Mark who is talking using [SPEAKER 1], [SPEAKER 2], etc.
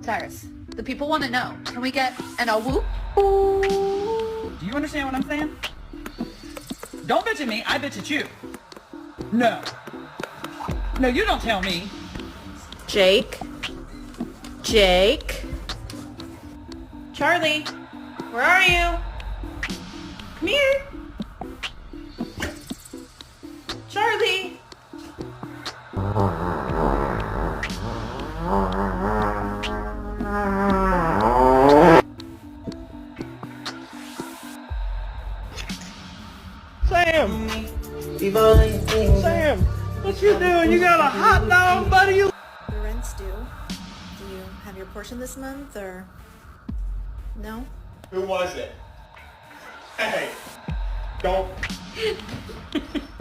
[SPEAKER 1] Cyrus, the people want to know. Can we get an a whoop?
[SPEAKER 2] Do you understand what I'm saying? Don't bitch at me, I bitch at you. No. No, you don't tell me.
[SPEAKER 3] Jake? Jake? Charlie? Where are you? Come here. Charlie?
[SPEAKER 4] Sam! Sam! What you doing? You got a hot dog, buddy?
[SPEAKER 3] The rent's due. Do you have your portion this month, or... No?
[SPEAKER 5] Who was it? Hey, don't